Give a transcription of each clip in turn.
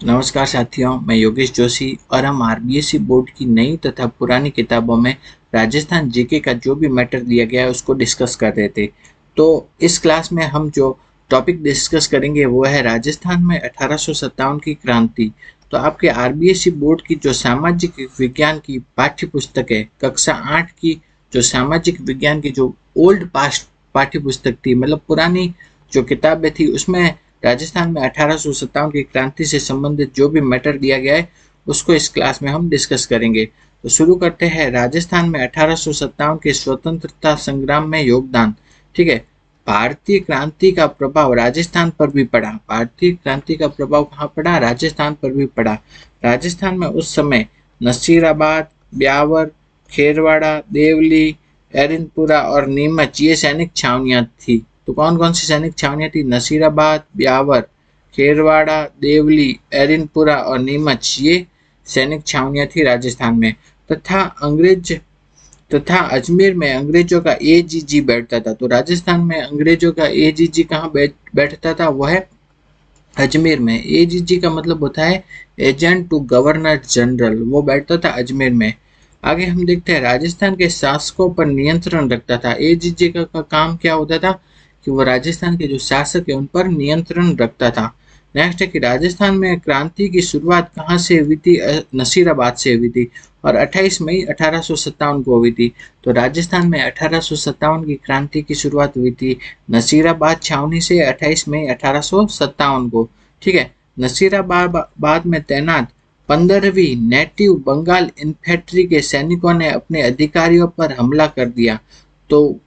नमस्कार साथियों, मैं योगेश जोशी और हम आरबीएसई बोर्ड की नई तथा पुरानी किताबों में राजस्थान जीके का जो भी मैटर दिया गया है उसको डिस्कस कर रहे थे। तो इस क्लास में हम जो टॉपिक डिस्कस करेंगे वो है राजस्थान में 1857 की क्रांति। तो आपके आरबीएसई बोर्ड की जो सामाजिक विज्ञान की पाठ्य पुस्तक है, कक्षा 8 की जो सामाजिक विज्ञान की जो ओल्ड पास्ट पाठ्य पुस्तक थी, मतलब पुरानी जो किताबें थी, उसमें राजस्थान में 1857 की क्रांति से संबंधित जो भी मैटर दिया गया है उसको इस क्लास में हम डिस्कस करेंगे। तो शुरू करते हैं। राजस्थान में 1857 के स्वतंत्रता संग्राम में योगदान। ठीक है, भारतीय क्रांति का प्रभाव राजस्थान पर भी पड़ा। भारतीय क्रांति का प्रभाव कहाँ पड़ा? राजस्थान पर भी पड़ा। राजस्थान में उस समय नसीराबाद, ब्यावर, खेरवाड़ा, देवली, एरिनपुरा और नीमच ये सैनिक छावनियां थी। तो कौन कौन सी सैनिक छावनियां थी? नसीराबाद, ब्यावर, खेरवाड़ा, देवली, एरिनपुरा और नीमच ये सैनिक छावनियां थी राजस्थान में। तथा अंग्रेज तथा अजमेर में अंग्रेजों का एजीजी बैठता था। तो राजस्थान में अंग्रेजों का एजीजी कहाँ बैठता था? वह है अजमेर में। एजीजी का मतलब होता है एजेंट टू गवर्नर जनरल, वो बैठता था अजमेर में। आगे हम देखते हैं, राजस्थान के शासकों पर नियंत्रण रखता था। एजीजे का काम क्या होता था कि वो राजस्थान के जो शासक है उन पर नियंत्रण रखता था। नेक्स्ट है कि राजस्थान में क्रांति की शुरुआत कहाँ से हुई थी? नसीराबाद से हुई थी और 28 मई 1857 को हुई थी। तो राजस्थान में 1857 की क्रांति की शुरुआत हुई थी नसीराबाद छावनी से 28 मई 1857 को। ठीक है, नसीराबाद में तैनात 15वीं नेटिव बंगाल इन्फेंट्री के सैनिकों ने अपने अधिकारियों पर हमला कर दिया। तो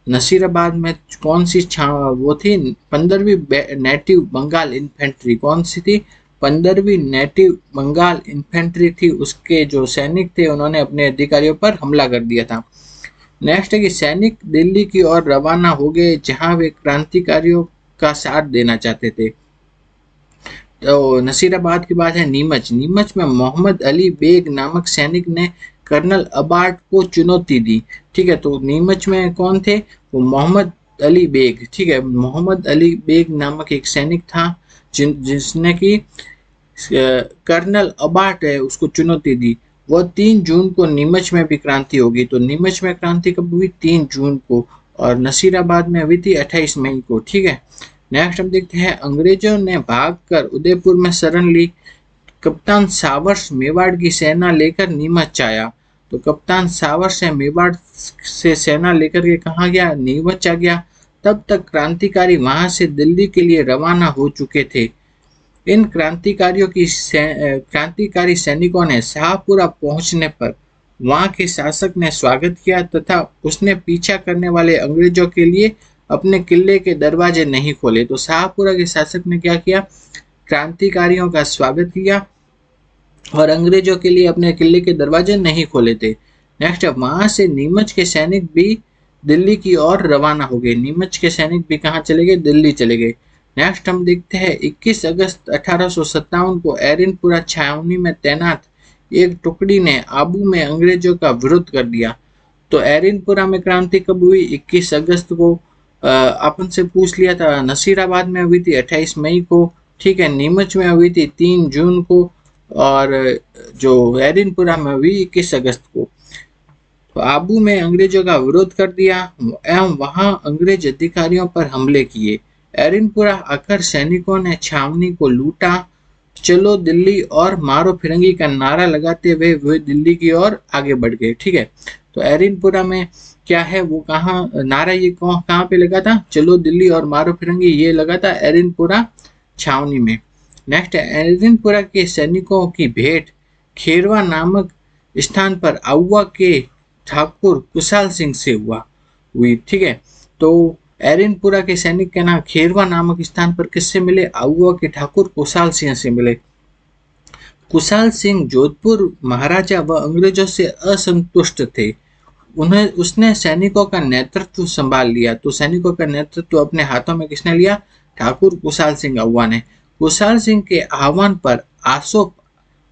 नसीराबाद में कौन सी वो थी? 15वीं नेटिव बंगाल इन्फेंट्री। कौन सी थी? 15वीं नेटिव बंगाल इन्फेंट्री थी। उसके जो सैनिक थे उन्होंने अपने अधिकारियों पर हमला कर दिया था। नेक्स्ट है कि सैनिक दिल्ली की ओर रवाना हो गए जहां वे क्रांतिकारियों का साथ देना चाहते थे। तो नसीराबाद के बाद है नीमच। नीमच में मोहम्मद अली बेग नामक सैनिक ने कर्नल अबार्ट को चुनौती दी। ठीक है, तो नीमच में कौन थे? वो मोहम्मद अली बेग। ठीक है, मोहम्मद अली बेग नामक एक सैनिक था जिसने की कर्नल अबार्ट है उसको चुनौती दी। वह 3 जून को नीमच में भी क्रांति होगी। तो नीमच में क्रांति कब हुई? 3 जून को। और नसीराबाद में हुई थी 28 मई को। ठीक है, नेक्स्ट हम देखते हैं, अंग्रेजों ने भागकर उदयपुर में शरण ली। कप्तान सावर्स मेवाड़ की सेना लेकर नीमच आया। तो कप्तान सावर्स है मेवाड़ से सेना लेकर के कहाँ गया? नीमच आ गया। तब तक क्रांतिकारी वहां से दिल्ली के लिए रवाना हो चुके थे। इन क्रांतिकारी सैनिकों ने शाहपुरा पहुंचने पर वहां के शासक ने स्वागत किया तथा उसने पीछा करने वाले अंग्रेजों के लिए अपने किले के दरवाजे नहीं खोले। तो शाहपुरा के शासक ने क्या किया? क्रांतिकारियों का स्वागत किया और अंग्रेजों के लिए अपने किले के दरवाजे नहीं खोले थे। नेक्स्ट, वहां से नीमच के सैनिक भी दिल्ली की ओर रवाना हो गए। नीमच के सैनिक भी कहाँ चले गए? दिल्ली चले गए। नेक्स्ट हम देखते हैं, 21 अगस्त 1857 को एरिनपुरा छावनी में तैनात एक टुकड़ी ने आबू में अंग्रेजों का विरोध कर दिया। तो एरिनपुरा में क्रांति कब हुई? 21 अगस्त को। अपन से पूछ लिया था। नसीराबाद में हुई थी 28 मई को। ठीक है, नीमच में हुई थी 3 जून को और जो एरिनपुरा में हुई 21 अगस्त को। तो आबू में अंग्रेजों का विरोध कर दिया एवं वहां अंग्रेज अधिकारियों पर हमले किए। एरिनपुरा आकर सैनिकों ने छावनी को लूटा। चलो दिल्ली और मारो फिरंगी का नारा लगाते हुए वे दिल्ली की ओर आगे बढ़ गए। ठीक है, तो एरिनपुरा में क्या है वो कहाँ नारा ये कहाँ पे लगा था? चलो दिल्ली और मारो फिरंगी, ये लगा था एरिनपुरा छावनी में। नेक्स्ट है, एरिनपुरा के सैनिकों की भेंट खेरवा नामक स्थान पर आउवा के ठाकुर कुशाल सिंह से हुई। ठीक है, तो एरिनपुरा के सैनिक के नाम खेरवा नामक स्थान पर किससे मिले? आउवा के ठाकुर कुशाल सिंह से मिले। कुशाल सिंह जोधपुर महाराजा व अंग्रेजों से असंतुष्ट थे। उसने सैनिकों का नेतृत्व संभाल लिया। तो सैनिकों का नेतृत्व अपने हाथों में किसने लिया? ठाकुर कुशाल सिंह आउवा ने। कुशाल सिंह के आह्वान पर आसोप,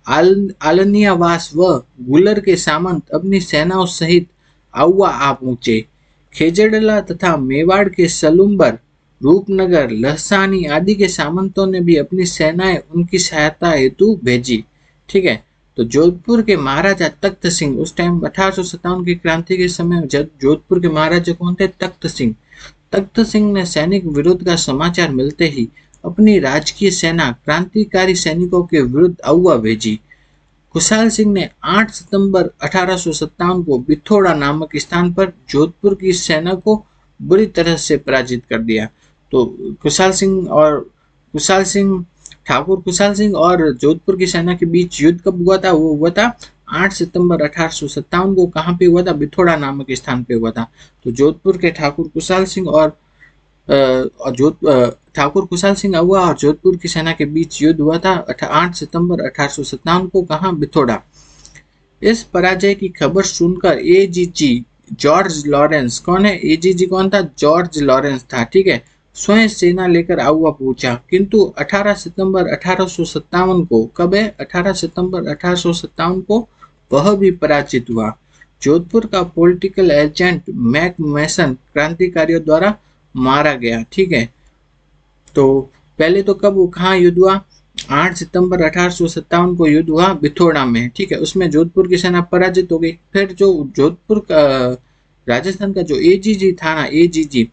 आलनियावास व गुलर के सामंत अपनी सेनाओं सहित आउवा आ पहुंचे। खेजड़ला तथा मेवाड़ के सलुम्बर रूपनगर, लहसानी आदि के सामंतों ने भी अपनी सेनाएं उनकी सहायता हेतु भेजी। ठीक है, तो जोधपुर के महाराजा तख्त सिंह, उस टाइम 1857 की क्रांति के समय जोधपुर के महाराजा कौन थे? तख्त सिंह। तख्त सिंह ने सैनिक विरोध का समाचार मिलते ही अपनी राजकीय सेना क्रांतिकारी सैनिकों के विरुद्ध अगुआ भेजी। खुशहाल सिंह ने 8 सितंबर 1857 को बिथोड़ा नामक स्थान पर जोधपुर की सेना को बुरी तरह से पराजित कर दिया। तो खुशहाल सिंह ठाकुर खुशहाल सिंह और जोधपुर की सेना के बीच युद्ध कब हुआ था? वो हुआ था 8 सितंबर 1857 को। कहाँ पे हुआ था? बिथोड़ा नामक स्थान पे हुआ था। तो जोधपुर के ठाकुर खुशहाल सिंह और ठाकुर खुशहाल सिंह अगुआ और जोधपुर की सेना के बीच युद्ध हुआ था 8 सितंबर 1857 को। कहाँ? बिथोड़ा। इस पराजय की खबर सुनकर एजीजी जॉर्ज लॉरेंस, कौन है एजीजी? कौन था? जॉर्ज लॉरेंस था। ठीक है, स्वयं सेना लेकर अगुआ पहुंचा, किंतु 18 सितंबर 1857 को, कब है? 18 सितंबर 1857 को वह भी पराजित हुआ। जोधपुर का पॉलिटिकल एजेंट मैक मैसन क्रांतिकारियों द्वारा मारा गया। ठीक है, तो पहले तो कब कहाँ युद्ध हुआ? 8 सितंबर 1857 को युद्ध हुआ बिथोड़ा में। ठीक है, उसमें जोधपुर की सेना पराजित हो गई। फिर जो जोधपुर का राजस्थान का जो एजीजी था ना, एजीजी,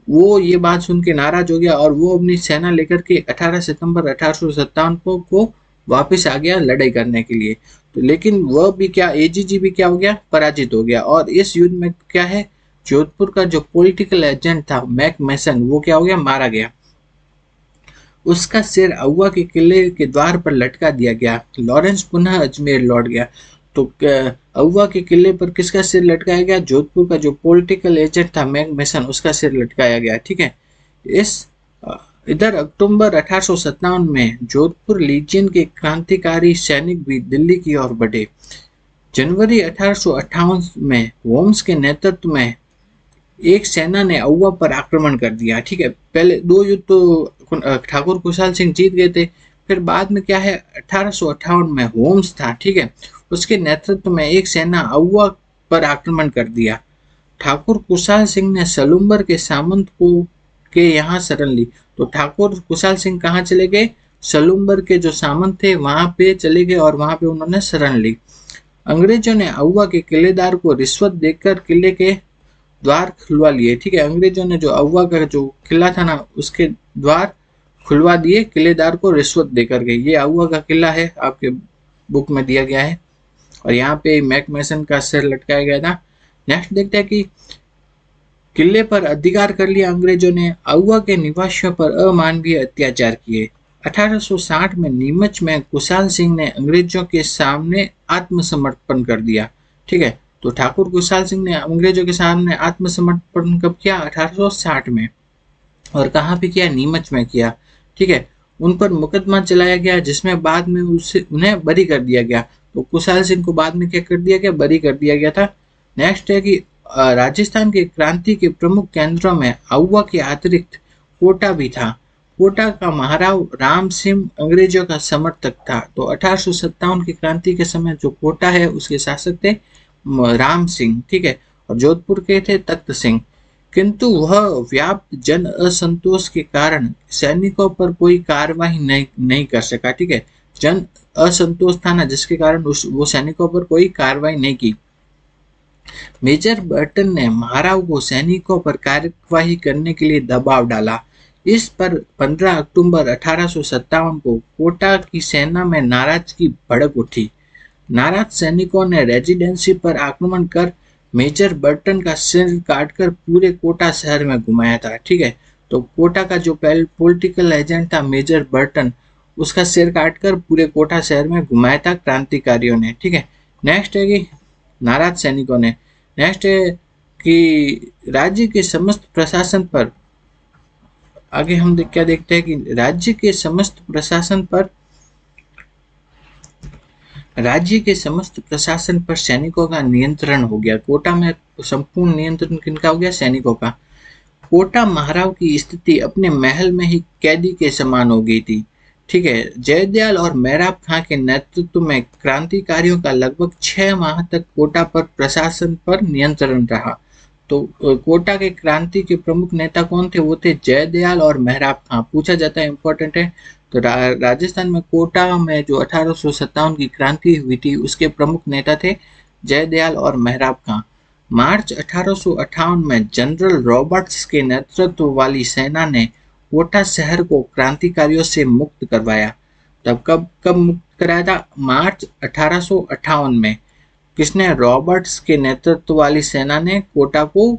वो ये बात सुन के नाराज हो गया और वो अपनी सेना लेकर के 18 सितंबर 1857 को वापस आ गया लड़ाई करने के लिए। तो लेकिन वह भी क्या, एजीजी भी क्या हो गया? पराजित हो गया। और इस युद्ध में क्या है, जोधपुर का जो पॉलिटिकल एजेंट था मैक मैसन, वो क्या हो गया? मारा गया। उसका सिर अगुआ के किले के द्वार पर लटका दिया गया। लॉरेंस पुनः अजमेर लौट गया। तो अगुआ के किले पर किसका सिर लटकाया गया? जोधपुर का जो पॉलिटिकल एजेंट था मैक मैसन, उसका सिर लटकाया गया। ठीक है, इधर अक्टूबर 1857 में जोधपुर लीजियन के क्रांतिकारी सैनिक भी दिल्ली की ओर बढ़े। जनवरी 1858 में होम्स के नेतृत्व में एक सेना ने अगुआ पर आक्रमण कर दिया। ठीक है, पहले दो युद्ध तो ठाकुर खुशहाल सिंह जीत गए थे, फिर बाद में क्या है, 1858 में होम्स था। ठीक है, उसके नेतृत्व में एक सेना अगुआ पर आक्रमण कर दिया। ठाकुर खुशहाल सिंह ने सलूम्बर के सामंत को के यहाँ शरण ली। तो ठाकुर खुशहाल सिंह कहाँ चले गए? सलूम्बर के जो सामंत थे वहां पे चले गए और वहां पे उन्होंने शरण ली। अंग्रेजों ने अगुआ के किलेदार को रिश्वत देकर किले के द्वार खुलवा लिए। ठीक है, अंग्रेजों ने जो अगुआ का जो किला था ना, उसके द्वार खुलवा दिए किलेदार को रिश्वत देकर के। ये अगुआ का किला है, आपके बुक में दिया गया है, और यहाँ पे मैक मैसन का सिर लटकाया गया था। नेक्स्ट देखते हैं कि किले पर अधिकार कर लिया अंग्रेजों ने, अगुआ के निवासियों पर अमानवीय अत्याचार किए। 1860 में नीमच में खुशहाल सिंह ने अंग्रेजों के सामने आत्मसमर्पण कर दिया। ठीक है, तो ठाकुर खुशहाल सिंह ने अंग्रेजों के सामने आत्मसमर्पण कब किया? 1860 में। और कहाँ पे किया? नीमच में किया। ठीक है, उन पर मुकदमा चलाया गया जिसमें बाद में उन्हें बरी कर दिया गया। तो खुशहाल सिंह को बाद में क्या कर दिया गया? बरी कर दिया गया था। नेक्स्ट है कि राजस्थान के क्रांति के प्रमुख केंद्रों में अगुआ के अतिरिक्त कोटा भी था। कोटा का महाराव राम सिंह अंग्रेजों का समर्थक था। तो 1857 की क्रांति के समय जो कोटा है उसके शासक थे राम सिंह। ठीक है, और जोधपुर के थे तख्त सिंह। किंतु वह व्याप्त जन असंतोष के कारण सैनिकों पर कोई कार्रवाई नहीं कर सका। ठीक है, जन असंतोष था ना, जिसके कारण वो सैनिकों पर कोई कार्रवाई नहीं की। मेजर बर्टन ने महाराव को सैनिकों पर कार्यवाही करने के लिए दबाव डाला। इस पर 15 अक्टूबर 1857 को कोटा की सेना में नाराजगी भड़क उठी। नाराज सैनिकों ने रेजिडेंसी पर आक्रमण कर मेजर बर्टन का सिर काटकर पूरे कोटा शहर में घुमाया था। ठीक है, तो कोटा का जो पॉलिटिकल एजेंट था मेजर बर्टन, उसका सिर काटकर पूरे कोटा शहर में घुमाया था क्रांतिकारियों ने। ठीक है, नेक्स्ट है कि नाराज सैनिकों ने, नेक्स्ट है कि राज्य के समस्त प्रशासन पर, आगे हम क्या देखते हैं कि राज्य के समस्त प्रशासन पर सैनिकों का नियंत्रण हो गया। कोटा में संपूर्ण नियंत्रण किनका हो गया? सैनिकों का। कोटा महाराव की स्थिति अपने महल में ही कैदी के समान हो गई थी। ठीक है, जयदयाल और मेहराब खां के नेतृत्व में क्रांतिकारियों का लगभग 6 माह तक कोटा पर प्रशासन पर नियंत्रण रहा। तो कोटा के क्रांति के प्रमुख नेता कौन थे? वो थे जयदयाल और मेहराब खां। पूछा जाता है, इंपॉर्टेंट है। तो राजस्थान में कोटा में जो 1857 की क्रांति हुई थी उसके प्रमुख नेता थे जयदयाल और मेहराब खां। मार्च 1858 में जनरल रॉबर्ट्स के नेतृत्व वाली सेना ने कोटा शहर को क्रांतिकारियों से मुक्त करवाया। तब कब कब मुक्त कराया था? मार्च 1858 में। किसने? रॉबर्ट्स के नेतृत्व वाली सेना ने कोटा को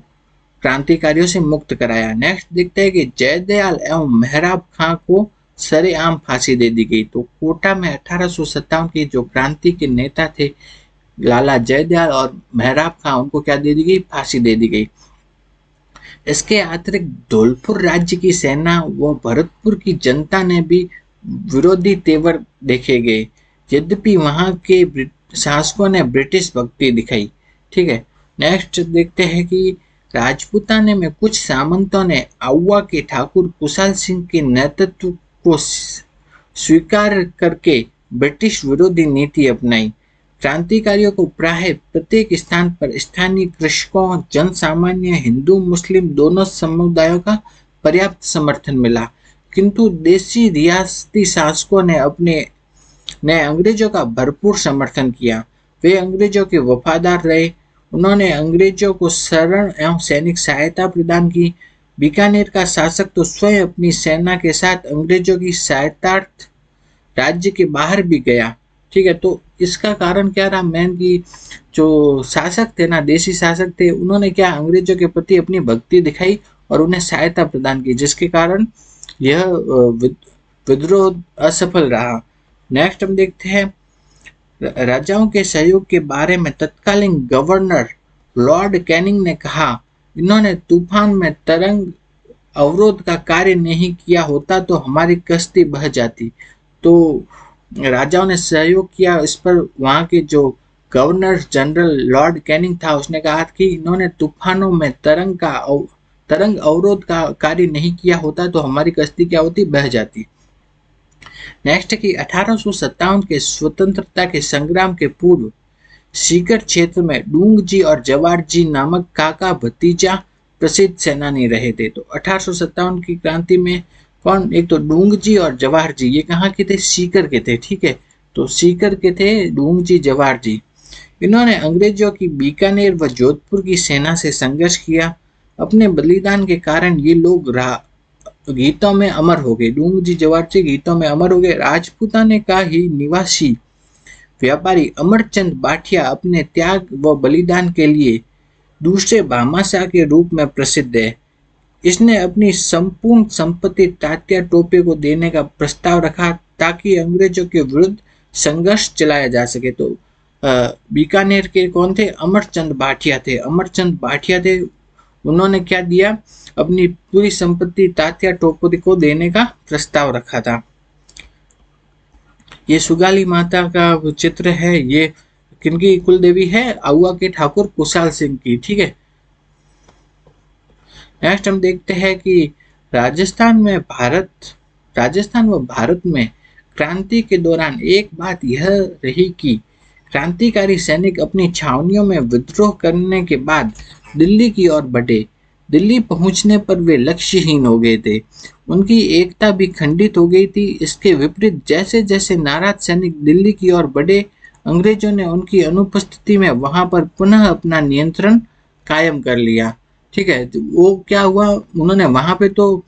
क्रांतिकारियों से मुक्त कराया। नेक्स्ट देखते हैं कि जयदयाल एवं मेहराब खां को सरेआम फांसी दे दी गई। तो कोटा में 1857 के जो क्रांति के नेता थे लाला जयदयाल और मेहराब खां, उनको क्या दे दी गई? फांसी दे दी गई। इसके अतिरिक्त धौलपुर राज्य की सेना व भरतपुर की जनता ने भी विरोधी तेवर देखे गए, यद्यपि वहां के शासकों ने ब्रिटिश भक्ति दिखाई। ठीक है। नेक्स्ट देखते हैं कि राजपूताने में कुछ सामंतों ने आउवा के ठाकुर कुशाल सिंह के नेतृत्व को स्वीकार करके ब्रिटिश विरोधी नीति अपनाई। क्रांतिकारियों को प्राय प्रत्येक स्थान पर स्थानीय कृषकों, जनसामान्य, हिंदू मुस्लिम दोनों समुदायों का पर्याप्त समर्थन मिला, किंतु देशी रियासती शासकों ने अंग्रेजों का भरपूर समर्थन किया। वे अंग्रेजों के वफादार रहे। उन्होंने अंग्रेजों को शरण एवं सैनिक सहायता प्रदान की। बीकानेर का शासक तो स्वयं अपनी सेना के साथ अंग्रेजों की सहायतार्थ राज्य के बाहर भी गया। ठीक है। तो इसका कारण क्या रहा? मेन की जो शासक थे ना, देशी शासक थे, उन्होंने क्या अंग्रेजों के प्रति अपनी भक्ति दिखाई और उन्हें सहायता प्रदान की, जिसके कारण यह विद्रोह असफल रहा। नेक्स्ट हम देखते हैं राजाओं के सहयोग के बारे में तत्कालीन गवर्नर लॉर्ड कैनिंग ने कहा, इन्होंने तूफान में तरंग अवरोध का कार्य नहीं किया होता तो हमारी कश्ती बह जाती। तो राजाओं ने सहयोग किया इस पर। वहां के जो गवर्नर जनरल लॉर्ड कैनिंग था उसने कहा कि इन्होंने तूफानों में तरंग अवरोध का कार्य नहीं किया होता तो हमारी कश्ती क्या होती? बह जाती। नेक्स्ट कि 1857 के स्वतंत्रता के संग्राम के पूर्व सीकर क्षेत्र में डूंगजी और जवाहर जी नामक काका भतीजा प्रसिद्ध सेनानी रहे थे। तो 1857 की क्रांति में कौन? एक तो डूंगजी और जवाहर जी, ये कहाँ के थे? सीकर के थे। ठीक है। तो सीकर के थे डूंगजी जवाहर जी। इन्होंने अंग्रेजों की बीकानेर व जोधपुर की सेना से संघर्ष किया। अपने बलिदान के कारण ये लोग गीतों में अमर हो गए। डूंगजी जवाहर जी गीतों में अमर हो गए। राजपूताने का ही निवासी व्यापारी अमरचंद बाठिया अपने त्याग व बलिदान के लिए दूसरे भामाशाह के रूप में प्रसिद्ध है। इसने अपनी संपूर्ण संपत्ति तात्या टोपे को देने का प्रस्ताव रखा ताकि अंग्रेजों के विरुद्ध संघर्ष चलाया जा सके। तो बीकानेर के कौन थे? अमरचंद बाठिया थे। अमरचंद बाठिया थे। उन्होंने क्या दिया? अपनी पूरी संपत्ति तात्या टोपे को देने का प्रस्ताव रखा था। ये सुगाली माता का चित्र है। ये किनकी कुल देवी है? आउवा के ठाकुर कुशाल सिंह की। ठीक है। नेक्स्ट हम देखते हैं कि राजस्थान व भारत में क्रांति के दौरान एक बात यह रही कि क्रांतिकारी सैनिक अपनी छावनियों में विद्रोह करने के बाद दिल्ली की ओर बढ़े। दिल्ली पहुंचने पर वे लक्ष्यहीन हो गए थे। उनकी एकता भी खंडित हो गई थी। इसके विपरीत जैसे जैसे नाराज सैनिक दिल्ली की ओर बढ़े, अंग्रेजों ने उनकी अनुपस्थिति में वहां पर पुनः अपना नियंत्रण कायम कर लिया। ठीक है। तो वो क्या हुआ? उन्होंने वहां पे तो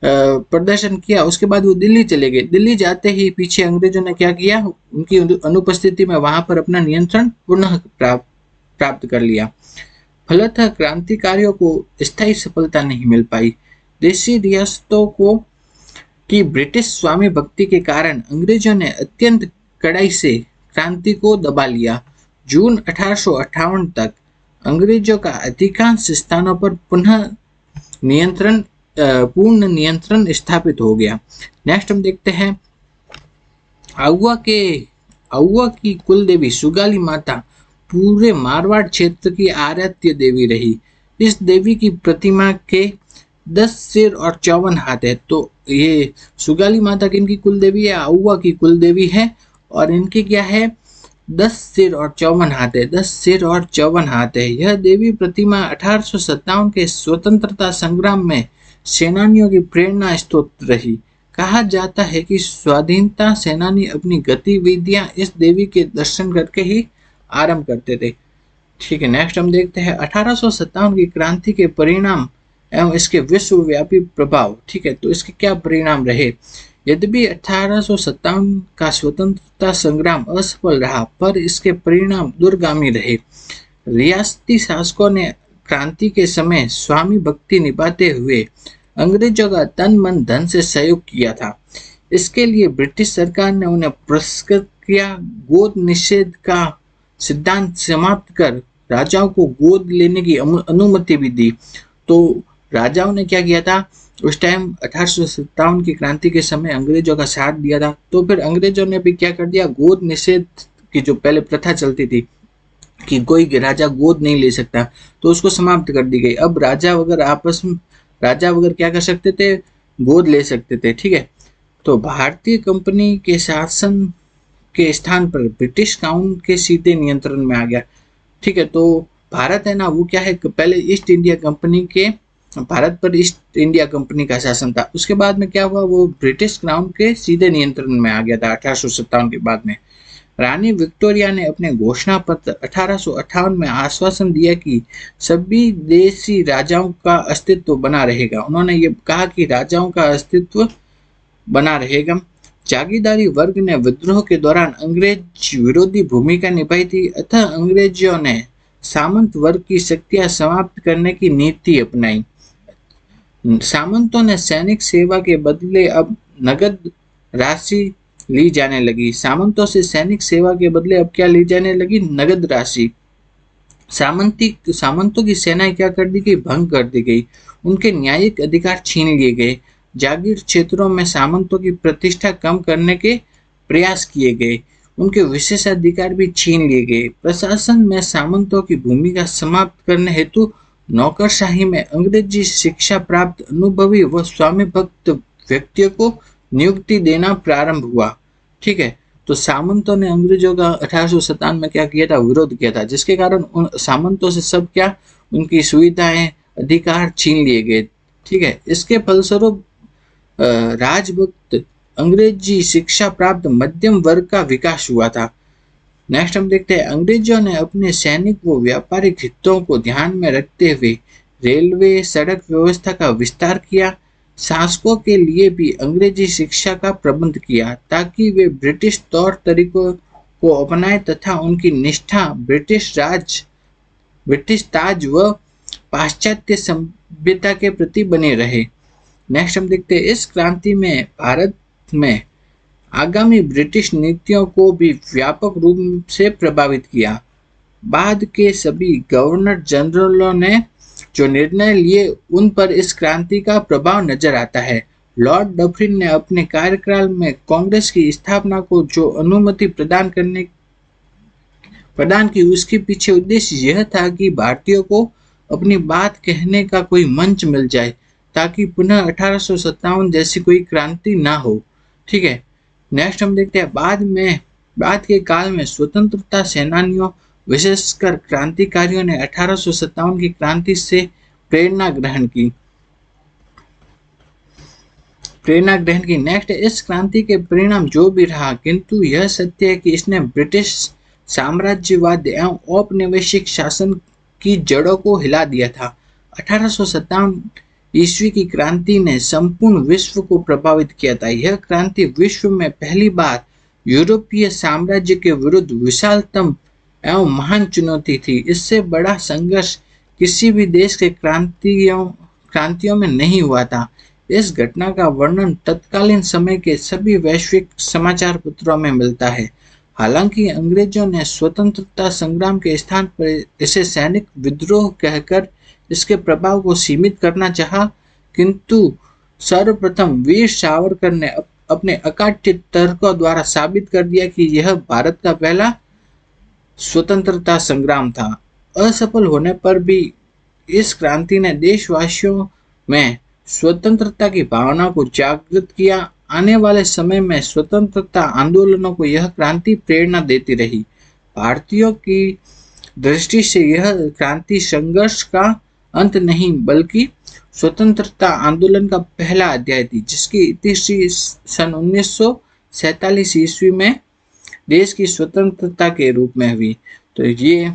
प्रदर्शन किया, उसके बाद वो दिल्ली चले गए। दिल्ली जाते ही पीछे अंग्रेजों ने क्या किया? उनकी अनुपस्थिति में वहां पर अपना नियंत्रण पुनः प्राप्त कर लिया। फलतः क्रांतिकारियों को स्थायी सफलता नहीं मिल पाई। देशी रियासतों की ब्रिटिश स्वामी भक्ति के कारण अंग्रेजों ने अत्यंत कड़ाई से क्रांति को दबा लिया। जून 1858 तक अंग्रेजों का अधिकांश स्थानों पर पूर्ण नियंत्रण स्थापित हो गया। नेक्स्ट हम देखते हैं आउवा की कुल देवी सुगाली माता पूरे मारवाड़ क्षेत्र की आराध्य देवी रही। इस देवी की प्रतिमा के 10 सिर और 54 हाथ है। तो ये सुगाली माता किनकी कुल देवी है? आउवा की कुल देवी है। और इनकी क्या है? 10 सिर और 54 हाथ है, 10 सिर और 54 हाथ है। यह देवी प्रतिमा 1857 के स्वतंत्रता संग्राम में सेनानियों की प्रेरणा स्रोत रही। कहा जाता है कि स्वाधीनता सेनानी अपनी गतिविधियां इस देवी के दर्शन करके ही आरंभ करते थे। ठीक है, नेक्स्ट हम देखते हैं 1857 की क्रांति के परिणाम एवं इसके विश्वव्यापी प्रभाव। ठीक है, तो इसके क्या परिणाम रहे। यद्यपि 1857 का स्वतंत्रता संग्राम असफल रहा, पर इसके परिणाम दूरगामी रहे। रियासती शासकों ने क्रांति के समय स्वामी भक्ति निभाते हुए अंग्रेजों का तन मन धन से सहयोग किया था। इसके लिए ब्रिटिश सरकार ने उन्हें पुरस्कृत किया। गोद निषेध का सिद्धांत समाप्त कर राजाओं को गोद लेने की अनुमति भी दी। तो राजाओं ने क्या किया था उस टाइम 1857 की क्रांति के समय अंग्रेजों का साथ दिया था। तो फिर अंग्रेजों ने भी क्या कर दिया, गोद निषेध की जो पहले प्रथा चलती थी कि कोई राजा गोद नहीं ले सकता, तो उसको समाप्त कर दी गई। अब राजा वगैरह क्या कर सकते थे, गोद ले सकते थे। ठीक है, तो भारतीय कंपनी के शासन के स्थान पर ब्रिटिश काउंट के सीधे नियंत्रण में आ गया। ठीक है, तो भारत है ना, वो क्या है, पहले ईस्ट इंडिया कंपनी के भारत पर ईस्ट इंडिया कंपनी का शासन था। उसके बाद में क्या हुआ, वो ब्रिटिश क्राउन के सीधे नियंत्रण में आ गया था 1857 के बाद में। रानी विक्टोरिया ने अपने घोषणा पत्र 1858 में आश्वासन दिया कि सभी देशी राजाओं का अस्तित्व बना रहेगा। उन्होंने ये कहा कि राजाओं का अस्तित्व बना रहेगा। जागीरदारी वर्ग ने विद्रोह के दौरान अंग्रेज विरोधी भूमिका निभाई थी, अतः अंग्रेजों ने सामंत वर्ग की शक्तियां समाप्त करने की नीति अपनाई। सामंतों ने सैनिक सेवा के बदले अब नगद राशि ली जाने लगी। सामंतों से सैनिक सेवा के बदले अब क्या ली जाने लगी, नगद राशि। सामंतों की सेनाएं क्या कर दी गई, भंग कर दी गई। उनके न्यायिक अधिकार छीन लिए गए। जागीर क्षेत्रों में सामंतों की प्रतिष्ठा कम करने के प्रयास किए गए। उनके विशेषाधिकार भी छीन लिए गए। प्रशासन में सामंतों की भूमिका समाप्त करने हेतु नौकरशाही में अंग्रेजी शिक्षा प्राप्त अनुभवी व स्वामी भक्त व्यक्तियों को नियुक्ति देना प्रारंभ हुआ। ठीक है, तो सामंतों ने अंग्रेजों का 1857 में क्या किया था, विरोध किया था, जिसके कारण उन सामंतों से सब क्या, उनकी सुविधाएं अधिकार छीन लिए गए। ठीक है, इसके फलस्वरूप राजभक्त अंग्रेजी शिक्षा प्राप्त मध्यम वर्ग का विकास हुआ था। नेक्स्ट हम देखते हैं, अंग्रेजों ने अपने सैनिक व व्यापारिक हितों को ध्यान में रखते हुए रेलवे सड़क व्यवस्था का विस्तार किया। शासकों के लिए भी अंग्रेजी शिक्षा का प्रबंध किया ताकि वे ब्रिटिश तौर तरीकों को अपनाएं तथा उनकी निष्ठा ब्रिटिश ताज व पाश्चात्य सभ्यता के प्रति बने रहे। नेक्स्ट हम देखते हैं, इस क्रांति में भारत में आगामी ब्रिटिश नीतियों को भी व्यापक रूप से प्रभावित किया। बाद के सभी गवर्नर जनरलों ने जो निर्णय लिए उन पर इस क्रांति का प्रभाव नजर आता है। लॉर्ड डफरिन ने अपने कार्यकाल में कांग्रेस की स्थापना को जो अनुमति प्रदान की, उसके पीछे उद्देश्य यह था कि भारतीयों को अपनी बात कहने का कोई मंच मिल जाए ताकि पुनः 1857 जैसी कोई क्रांति ना हो। ठीक है, नेक्स्ट हम देखते हैं, बाद के काल में स्वतंत्रता सेनानियों विशेषकर क्रांतिकारियों ने 1857 की क्रांति से प्रेरणा ग्रहण की। नेक्स्ट, इस क्रांति के परिणाम जो भी रहा, किंतु यह सत्य है कि इसने ब्रिटिश साम्राज्यवाद एवं औपनिवेशिक शासन की जड़ों को हिला दिया था। 1857 ईस्वी की क्रांति ने संपूर्ण विश्व को प्रभावित किया था। यह क्रांति विश्व में पहली बार यूरोपीय साम्राज्य के विरुद्ध विशालतम एवं महान चुनौती थी। इससे बड़ा संघर्ष किसी भी देश के क्रांतियों में नहीं हुआ था। इस घटना का वर्णन तत्कालीन समय के सभी वैश्विक समाचार पत्रों में मिलता है। हालांकि अंग्रेजों ने स्वतंत्रता संग्राम के स्थान पर इसे सैनिक विद्रोह कहकर इसके प्रभाव को सीमित करना चाहा, किंतु सर्वप्रथम वीर सावरकर ने अपने अकाट्य तर्कों द्वारा साबित कर दिया कि यह भारत का पहला स्वतंत्रता संग्राम था। असफल होने पर भी इस क्रांति ने देशवासियों में स्वतंत्रता की भावना को जागृत किया। आने वाले समय में स्वतंत्रता आंदोलनों को यह क्रांति प्रेरणा देती रही। भारतीयों की दृष्टि से यह क्रांति संघर्ष का अंत नहीं बल्कि स्वतंत्रता आंदोलन का पहला अध्याय थी, जिसकी इतिश्री सन 1947 ईस्वी में देश की स्वतंत्रता के रूप में हुई। तो ये